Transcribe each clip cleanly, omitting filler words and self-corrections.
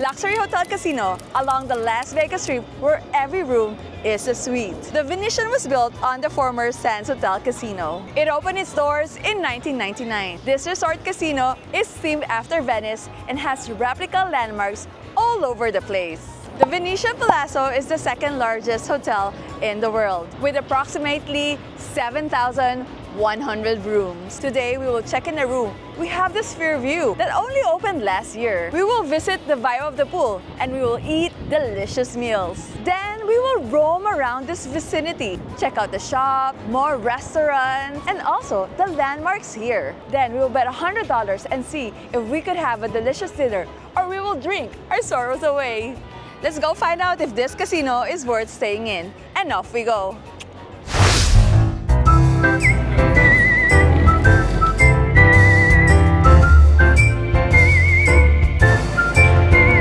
Luxury Hotel Casino along the Las Vegas Strip where every room is a suite. The Venetian was built on the former Sands Hotel Casino. It opened its doors in 1999. This resort casino is themed after Venice and has replica landmarks all over the place. The Venetian Palazzo is the second largest hotel in the world with approximately 7,100 rooms. Today, we will check in the room. We have the Sphere View that only opened last year. We will visit the view of the pool and we will eat delicious meals. Then, we will roam around this vicinity, check out the shop, more restaurants, and also the landmarks here. Then, we will bet $100 and see if we could have a delicious dinner or we will drink our sorrows away. Let's go find out if this casino is worth staying in. And off we go.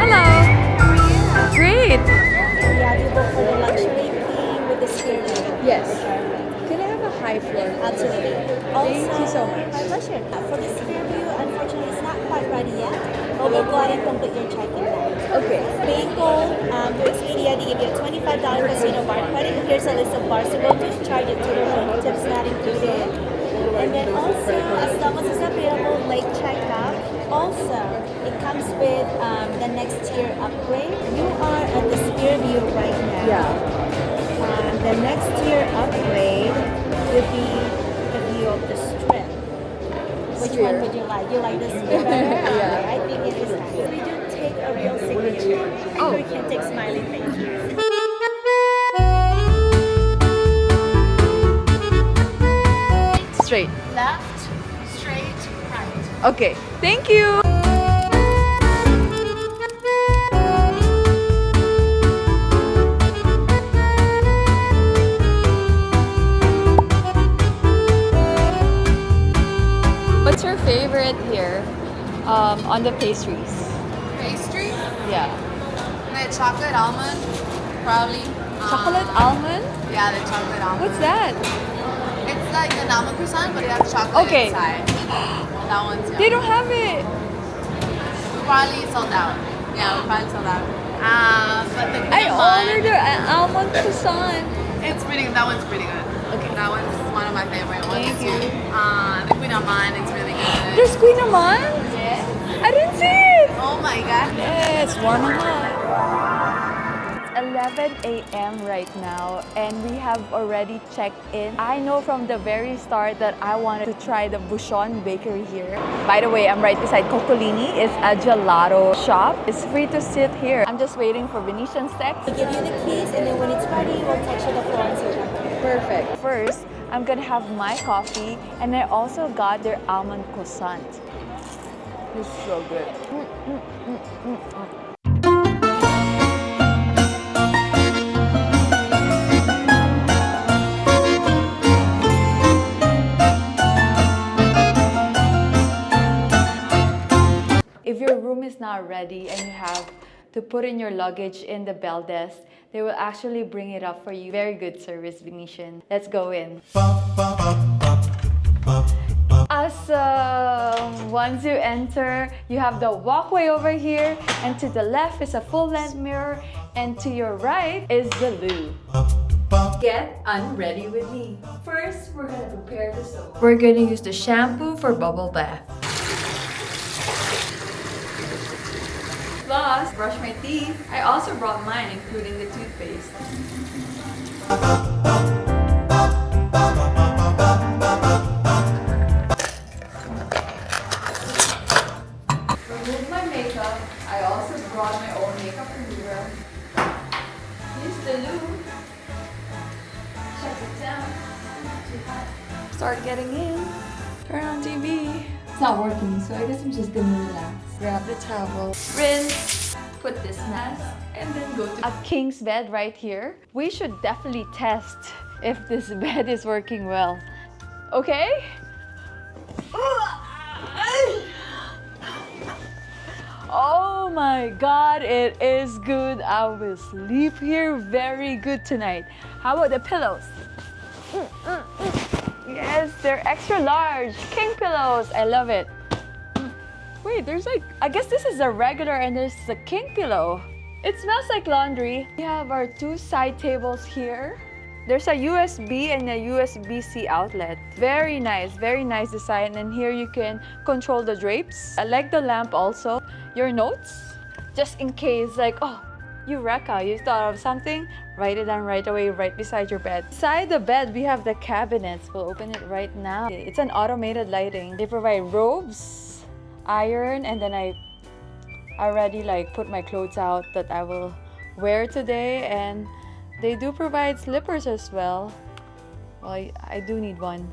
Hello. How are you? Great. Yeah, you go for the luxury theme with the Sphere View. Yes. Can I have a high floor? Absolutely. Thank you so much. My pleasure. For the Sphere View, unfortunately, it's not quite ready yet. But we'll go ahead and complete your check-in now. Okay. Being gold, to Expedia, they give you a $25 casino bar credit. Here's a list of bars to go to. Charge it to the room. Tips not included. And then also, as long as it's available, late checkout. Also, it comes with the next tier upgrade. You are at the Sphere View right now. Yeah. The next tier upgrade would be the view of the strip. Which one would you like? You like the sphere better? Yeah. Okay, I think it is nice. We do take a real signature. Oh. We can take smiley faces. Straight. Left, straight, right. Okay. Thank you. What's your favorite here on the pastries? Pastry, Yeah. the chocolate almond, probably. Chocolate almond? Yeah, the chocolate almond. What's that? It's like an almond croissant, but it has chocolate Okay. inside. That one's They don't have it. probably sold out. Yeah, we probably sold out. But the I good one, ordered an almond croissant. it's pretty. That one's pretty good. Okay. That one's one of my favorite ones Thank too. you. The Queen of Mine, it's really good. There's Queen Aman? Yeah. I didn't see it. Oh my god. Yeah, it's warm and hot. It's 11 a.m. right now and we have already checked in. I know from the very start that I wanted to try the Buchon bakery here. By the way, I'm right beside Coccolini. It's a gelato shop. It's free to sit here. I'm just waiting for Venetian Steaks. We give you the keys, and then when it's ready, we'll touch you the floor and sit down. Perfect. First, I'm gonna have my coffee and I also got their almond croissant. It's so good. If your room is not ready and you have to put in your luggage in the bell desk, they will actually bring it up for you. Very good service, Venetian. Let's go in. Awesome! Once you enter, you have the walkway over here, and to the left is a full-length mirror, and to your right is the loo. Get unready with me. First, we're gonna prepare the soap. We're gonna use the shampoo for bubble bath. Floss, brush my teeth. I also brought mine, including the toothpaste. Remove my makeup. I also brought my own makeup remover. Use the lube. Check it down. Not too hot. Start getting in. Turn on TV. It's not working, so I guess I'm just gonna relax. Grab the towel, rinse, put this mask, and then go to a king's bed right here. We should definitely test if this bed is working well. Okay? Oh my god, it is good. I will sleep here very good tonight. How about the pillows? Yes, they're extra large. King pillows. I love it. Wait, there's like, I guess this is a regular and there's a king pillow. It smells like laundry. We have our two side tables here. There's a USB and a USB-C outlet. Very nice design. And here you can control the drapes. I like the lamp also. Your notes, just in case, like, oh, Eureka, you thought of something, write it down right away, right beside your bed. Beside the bed, we have the cabinets. We'll open it right now. It's an automated lighting. They provide robes, iron, and then I already like put my clothes out that I will wear today, and they do provide slippers as well. Well, I do need one.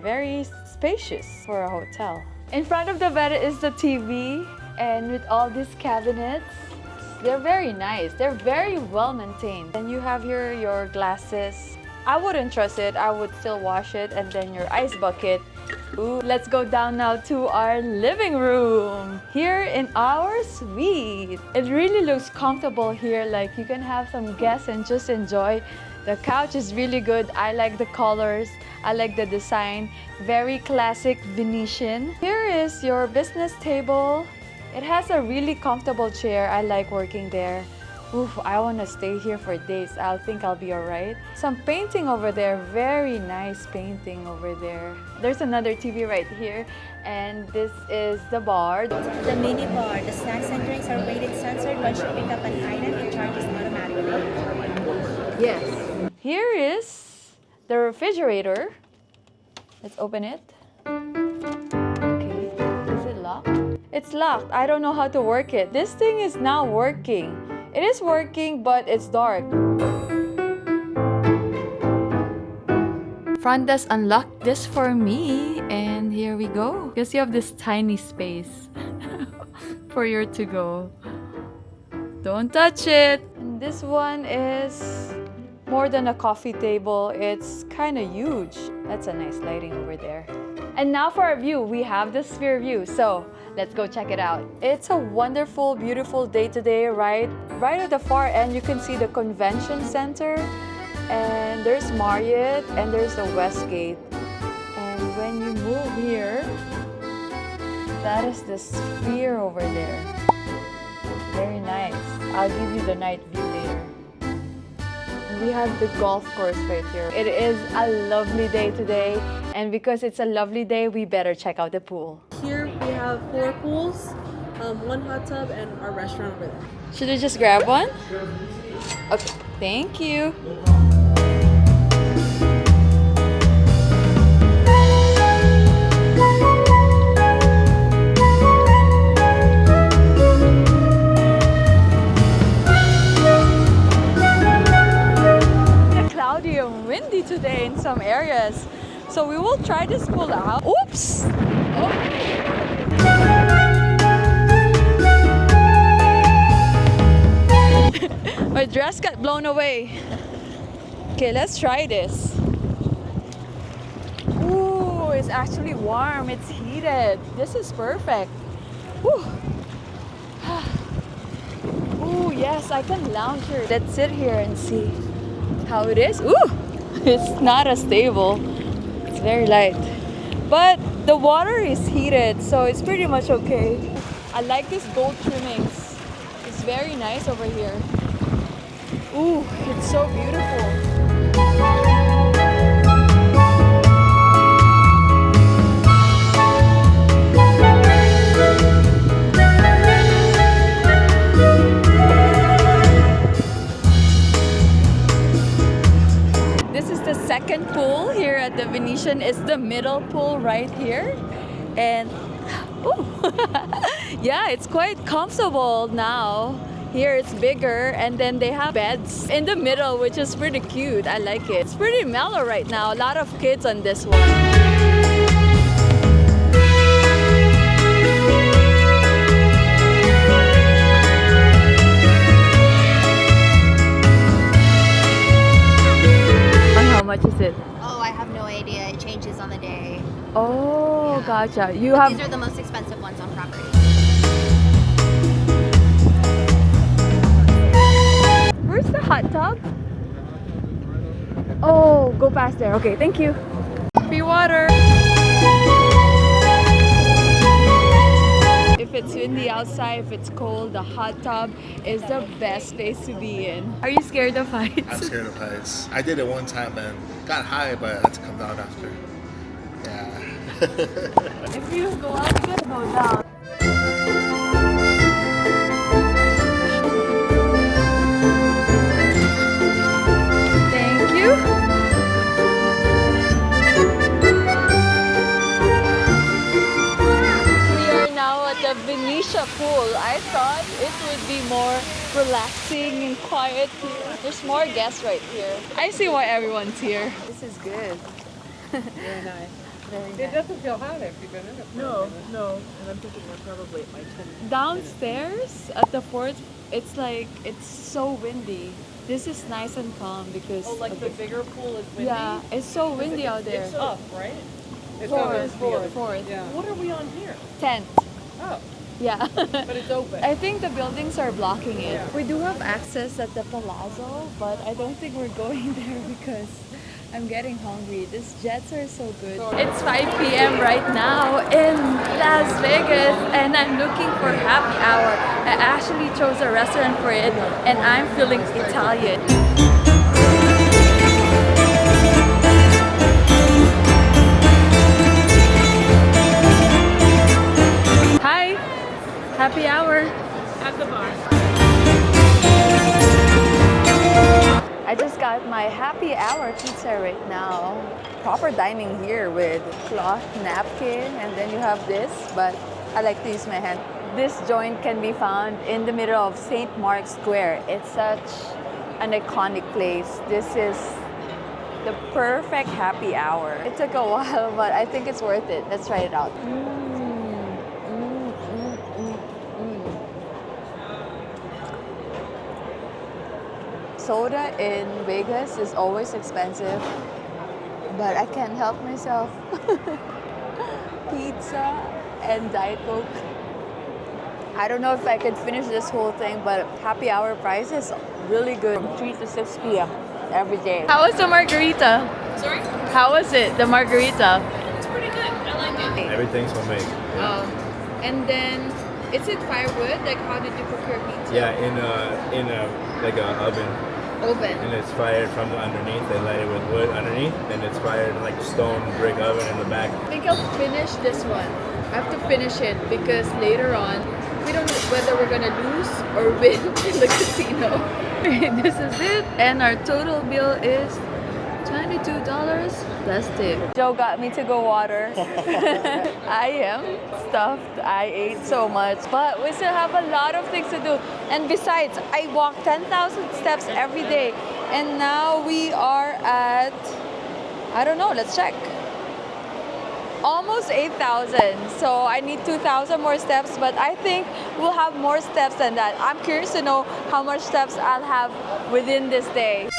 Very spacious for a hotel. In front of the bed is the TV, and with all these cabinets, they're very nice. They're very well maintained. And you have here your glasses. I wouldn't trust it. I would still wash it. And then your ice bucket. Ooh, let's go down now to our living room. Here in our suite. It really looks comfortable here. Like you can have some guests and just enjoy. The couch is really good. I like the colors. I like the design. Very classic Venetian. Here is your business table. It has a really comfortable chair. I like working there. Oof, I want to stay here for days. I think I'll be alright. Some painting over there. Very nice painting over there. There's another TV right here. And this is the bar. The mini bar. The snacks and drinks are rated censored. Once you pick up an item, it charges automatically. Yes. Here is the refrigerator. Let's open it. Okay. Is it locked? It's locked. I don't know how to work it. This thing is now working. It is working, but it's dark. Front desk unlocked this for me, and here we go. Because you have this tiny space for your to-go. Don't touch it. And this one is more than a coffee table. It's kind of huge. That's a nice lighting over there. And now for our view, we have the sphere view. So let's go check it out. It's a wonderful, beautiful day today, right? Right at the far end, you can see the convention center. And there's Marriott and there's the Westgate. And when you move here, that is the sphere over there. Very nice. I'll give you the night view later. We have the golf course right here. It is a lovely day today, and because it's a lovely day, we better check out the pool. Here we have 4 pools, 1 hot tub, and our restaurant over there. Should we just grab one? Okay, thank you. And windy today in some areas, so we will try this pool out. Oops! Oh. My dress got blown away. Okay, let's try this. Ooh, it's actually warm. It's heated. This is perfect. Ooh. Ooh, yes, I can lounge here. Let's sit here and see how it is. Ooh, it's not as stable. It's very light, but the water is heated, so it's pretty much okay. I like these gold trimmings. It's very nice over here. Ooh, it's so beautiful. Second pool here at the Venetian is the middle pool right here, and ooh, yeah, it's quite comfortable now. Here it's bigger, and then they have beds in the middle, which is pretty cute. I like it. It's pretty mellow right now. A lot of kids on this one. How much is it? Oh, I have no idea. It changes on the day. Oh, Yeah. gotcha. You But have. these are the most expensive ones on property. Where's the hot tub? Oh, go past there. Okay, thank you. Free water. it's windy outside, if it's cold, the hot tub is the best place to be in. Are you scared of heights? I'm scared of heights. I did it one time and got high, but I had to come down after. Yeah. If you go up, you can go down. Thank you. We are now at the Venetia pool. I thought it would be more relaxing and quiet here. There's more guests right here. I see why everyone's here. This is good. Very nice. Very It nice. doesn't feel hot if you've been in it. No. And I'm thinking we're probably at my 10. Downstairs at the fort, it's like it's so windy. This is nice and calm because Oh, like of the bigger pool is windy? yeah, it's so windy out there. It's up, right? It's Fourth. Yeah. What are we on here? 10th. Oh, Yeah. but it's open. I think the buildings are blocking it. Yeah. We do have access at the palazzo, but I don't think we're going there because I'm getting hungry. These jets are so good. It's 5 p.m. right now in Las Vegas and I'm looking for happy hour. I actually chose a restaurant for it and I'm feeling Italian. Hi! Happy hour! At the bar. I just got my happy hour pizza right now. Proper dining here with cloth napkin and then you have this, but I like to use my hand. This joint can be found in the middle of St. Mark's Square. It's such an iconic place. This is the perfect happy hour. It took a while, but I think it's worth it. Let's try it out. Soda in Vegas is always expensive, but I can't help myself. Pizza and Diet Coke. I don't know if I could finish this whole thing, but happy hour price is really good. From 3 to 6 p.m. every day. How was the margarita? Sorry? How was it, the margarita? It's pretty good. I like it. Everything's homemade. And then, is it firewood? Like, how did you cook your pizza? Yeah, in a like a oven, Oven. and it's fired from the underneath. They light it with wood underneath, and it's fired in like a stone brick oven in the back. I think I'll finish this one. I have to finish it because later on, we don't know whether we're gonna lose or win in the casino. This is it, and our total bill is $22 plus tip. Joe got me to go water. I am stuffed. I ate so much, but we still have a lot of things to do. And besides, I walk 10,000 steps every day, and now we are at, I don't know, let's check. Almost 8,000. So I need 2,000 more steps, but I think we'll have more steps than that. I'm curious to know how much steps I'll have within this day.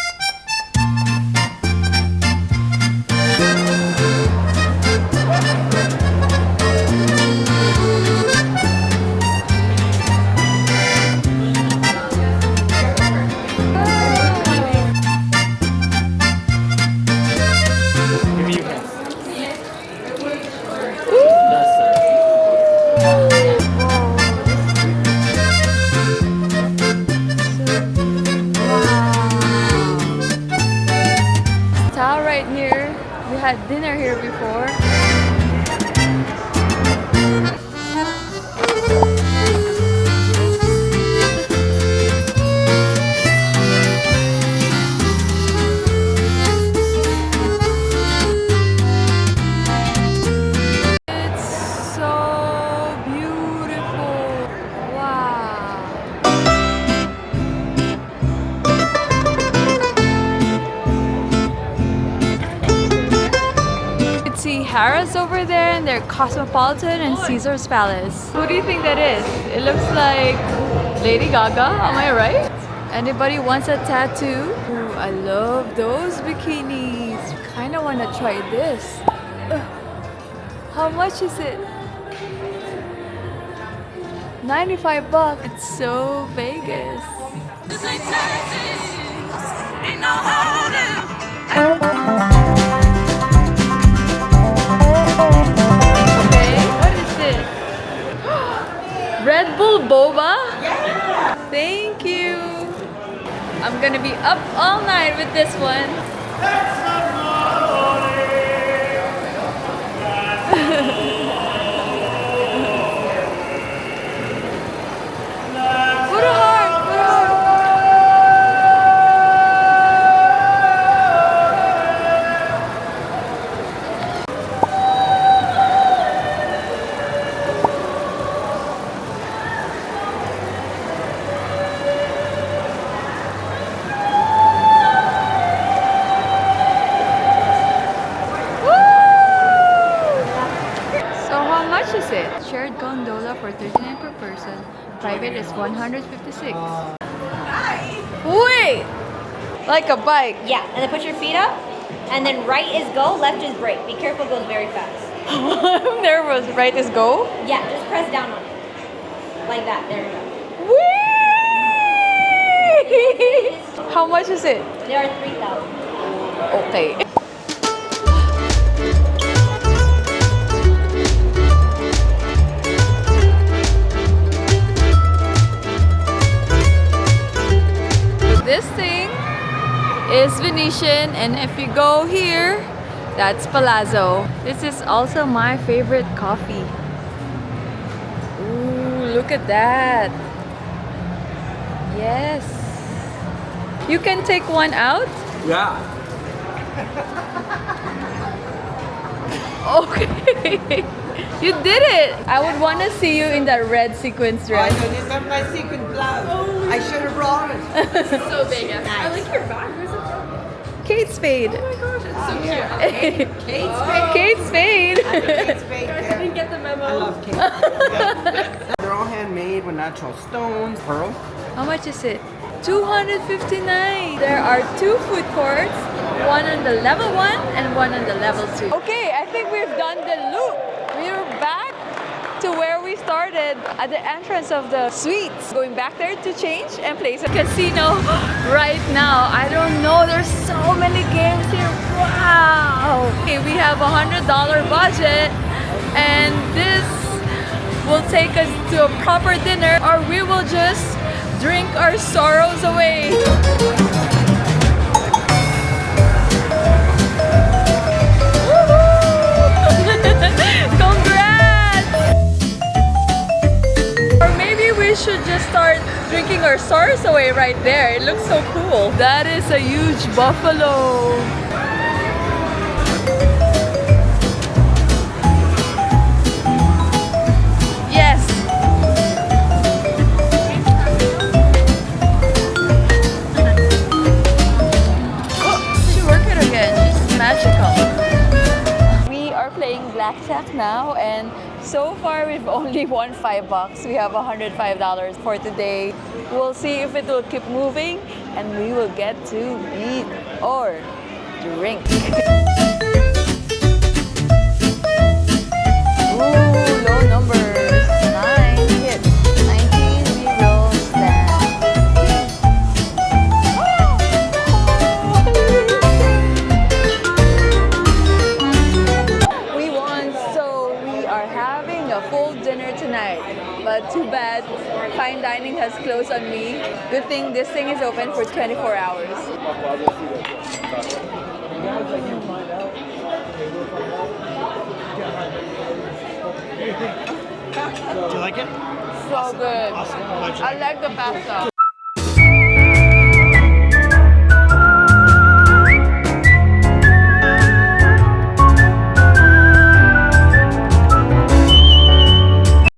Tao right here. We had dinner here before. It's so beautiful. Wow. You can see Harris over there and their Cosmopolitan and Caesar's Palace. Who do you think that is? It looks like Lady Gaga, am I right? Anybody wants a tattoo? Ooh, I love those bikinis. Kinda wanna try this. Ugh. How much is it? 95 bucks. It's so Vegas. Okay, what is this? boba? Thank you. I'm gonna be up all night with this one. Put a heart, put a heart. So how much is it? Shared gondola for 39 per person. Private is 156. Wait! Like a bike. Yeah, and then put your feet up, and then right is go, left is brake. Be careful, it goes very fast. I'm nervous. Right is go? Yeah, just press down on it. Like that, there we go. Whee! How much is it? There are 3,000. Okay. This thing is Venetian, and if you go here, that's Palazzo. This is also my favorite coffee. Ooh, look at that. Yes. You can take one out? Yeah. Okay. You did it. I would want to see you in that red sequins dress. I don't have my sequin blouse. I should have brought it. So Vegas. I like your bag. Where's it from? Kate Spade. Oh my gosh, it's so cute. Kate Spade. Kate Spade. Kate Spade. I didn't get the memo. I love Kate. Yeah. They're all handmade with natural stones, pearl. How much is it? 259. There are 2 food courts, one on the level 1 and one on the level 2. Okay, I think we've done the loop. We're back to where we started at the entrance of the suites. Going back there to change and place a casino right now. I don't know, there's so many games here. Wow! Okay, we have $100 budget, and this will take us to a proper dinner, or we will just drink our sorrows away. Congrats! Or maybe we should just start drinking our sorrows away right there. It looks so cool. That is a huge buffalo. Yes! Blackjack now, and so far we've only won $5. We have $105 for today. We'll see if it will keep moving, and we will get to eat or drink. Ooh, low numbers. 9 hits. 19 rerolls. We won, so we are having a full dinner tonight. But too bad, fine dining has closed on me. Good thing this thing is open for 24 hours. Do you like it? So good. Awesome. I like the pasta.